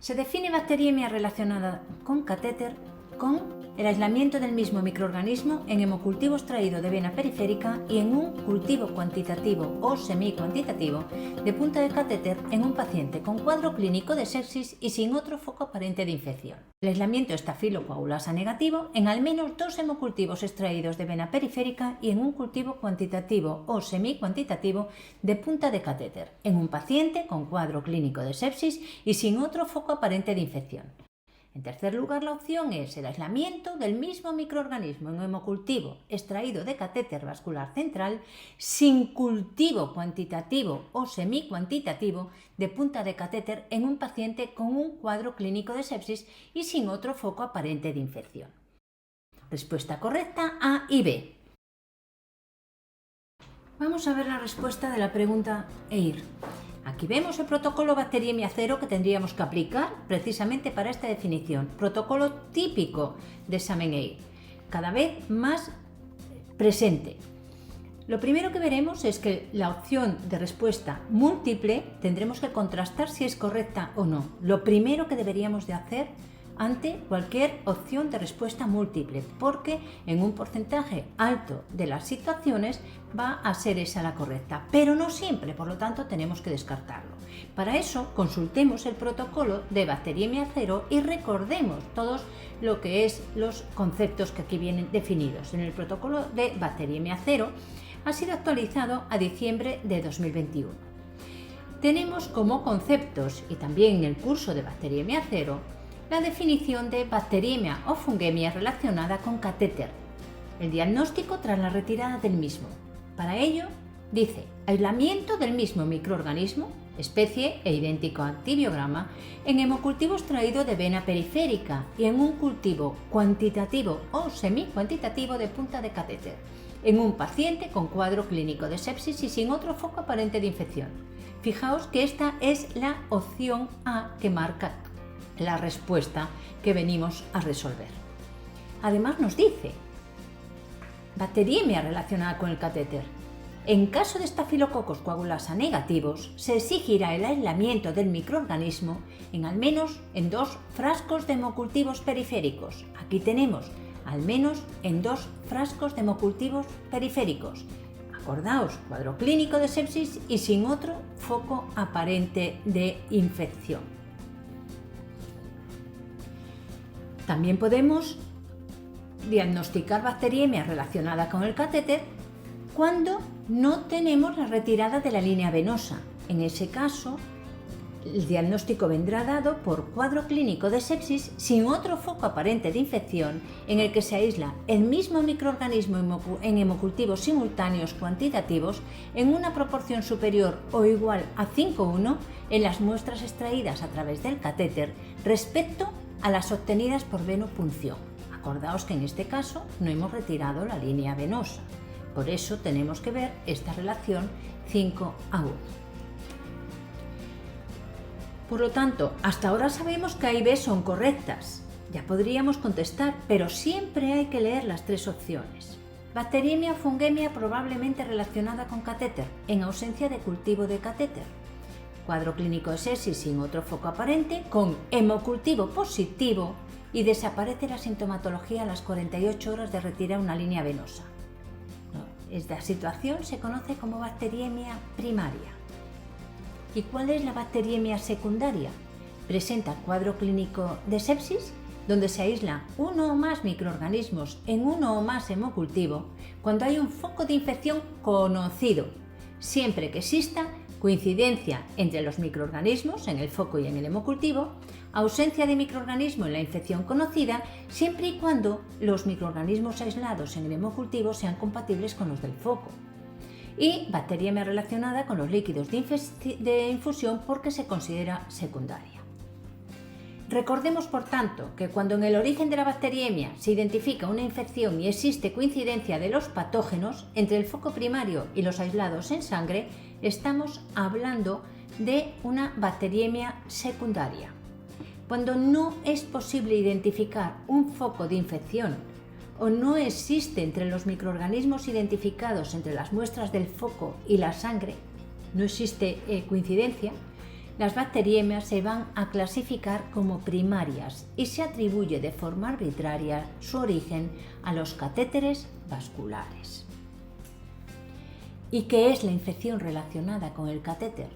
Se define bacteriemia relacionada con catéter con el aislamiento del mismo microorganismo en hemocultivo extraído de vena periférica y en un cultivo cuantitativo o semi-cuantitativo de punta de catéter en un paciente con cuadro clínico de sepsis y sin otro foco aparente de infección. El aislamiento estafilocoagulasa negativo en al menos 2 hemocultivos extraídos de vena periférica y en un cultivo cuantitativo o semi-cuantitativo de punta de catéter en un paciente con cuadro clínico de sepsis y sin otro foco aparente de infección. En tercer lugar, la opción es el aislamiento del mismo microorganismo en un hemocultivo extraído de catéter vascular central sin cultivo cuantitativo o semi-cuantitativo de punta de catéter en un paciente con un cuadro clínico de sepsis y sin otro foco aparente de infección. Respuesta correcta A y B. Vamos a ver la respuesta de la pregunta EIR. Aquí vemos el protocolo bacteriemia cero que tendríamos que aplicar precisamente para esta definición. Protocolo típico de examen EIR, cada vez más presente. Lo primero que veremos es que la opción de respuesta múltiple tendremos que contrastar si es correcta o no. Lo primero que deberíamos de hacer ante cualquier opción de respuesta múltiple, porque en un porcentaje alto de las situaciones va a ser esa la correcta, pero no siempre, por lo tanto tenemos que descartarlo. Para eso consultemos el protocolo de bacteriemia cero y recordemos todos lo que es los conceptos que aquí vienen definidos. En el protocolo de bacteriemia cero ha sido actualizado a diciembre de 2021. Tenemos como conceptos, y también en el curso de bacteriemia cero, la definición de bacteriemia o fungemia relacionada con catéter, el diagnóstico tras la retirada del mismo. Para ello, dice aislamiento del mismo microorganismo, especie e idéntico antibiograma, en hemocultivo extraído de vena periférica y en un cultivo cuantitativo o semi-cuantitativo de punta de catéter, en un paciente con cuadro clínico de sepsis y sin otro foco aparente de infección. Fijaos que esta es la opción A que marca la respuesta que venimos a resolver. Además nos dice bacteriemia relacionada con el catéter. En caso de estafilococos coagulasa negativos, se exigirá el aislamiento del microorganismo en al menos en 2 frascos de hemocultivos periféricos. Aquí tenemos al menos en 2 frascos de hemocultivos periféricos. Acordaos, cuadro clínico de sepsis y sin otro foco aparente de infección. También podemos diagnosticar bacteriemia relacionada con el catéter cuando no tenemos la retirada de la línea venosa. En ese caso, el diagnóstico vendrá dado por cuadro clínico de sepsis sin otro foco aparente de infección en el que se aísla el mismo microorganismo en hemocultivos simultáneos cuantitativos en una proporción superior o igual a 5:1 en las muestras extraídas a través del catéter respecto a las obtenidas por venopunción. Acordaos que en este caso no hemos retirado la línea venosa, por eso tenemos que ver esta relación 5:1. Por lo tanto, hasta ahora sabemos que A y B son correctas. Ya podríamos contestar, pero siempre hay que leer las 3 opciones. Bacteriemia o fungemia probablemente relacionada con catéter, en ausencia de cultivo de catéter. Cuadro clínico de sepsis sin otro foco aparente, con hemocultivo positivo y desaparece la sintomatología a las 48 horas de retirar una línea venosa. Esta situación se conoce como bacteriemia primaria. ¿Y cuál es la bacteriemia secundaria? Presenta cuadro clínico de sepsis, donde se aísla uno o más microorganismos en uno o más hemocultivo cuando hay un foco de infección conocido, siempre que exista coincidencia entre los microorganismos en el foco y en el hemocultivo, ausencia de microorganismo en la infección conocida, siempre y cuando los microorganismos aislados en el hemocultivo sean compatibles con los del foco. Y bacteriemia relacionada con los líquidos de infusión porque se considera secundaria. Recordemos, por tanto, que cuando en el origen de la bacteriemia se identifica una infección y existe coincidencia de los patógenos entre el foco primario y los aislados en sangre, estamos hablando de una bacteriemia secundaria. Cuando no es posible identificar un foco de infección o no existe entre los microorganismos identificados entre las muestras del foco y la sangre, no existe coincidencia, Las bacteriemias se van a clasificar como primarias y se atribuye de forma arbitraria su origen a los catéteres vasculares. ¿Y qué es la infección relacionada con el catéter?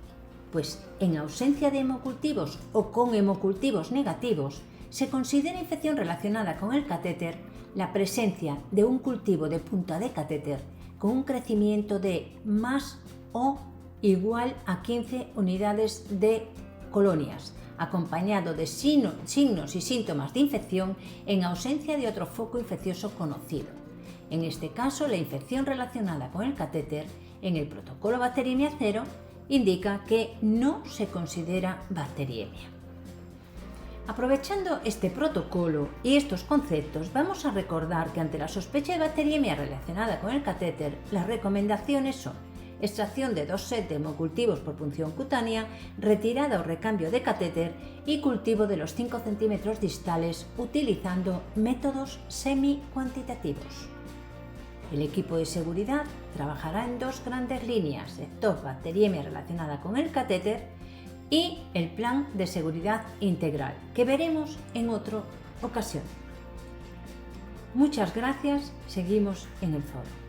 Pues en ausencia de hemocultivos o con hemocultivos negativos, se considera infección relacionada con el catéter la presencia de un cultivo de punta de catéter con un crecimiento de más o igual a 15 unidades de colonias, acompañado de signos y síntomas de infección en ausencia de otro foco infeccioso conocido. En este caso, la infección relacionada con el catéter en el protocolo Bacteriemia cero indica que no se considera bacteriemia. Aprovechando este protocolo y estos conceptos, vamos a recordar que ante la sospecha de bacteriemia relacionada con el catéter, las recomendaciones son extracción de 2 sets de hemocultivos por punción cutánea, retirada o recambio de catéter y cultivo de los 5 centímetros distales utilizando métodos semi-cuantitativos. El equipo de seguridad trabajará en 2 grandes líneas, sector bacteriemia relacionada con el catéter y el plan de seguridad integral, que veremos en otra ocasión. Muchas gracias, seguimos en el foro.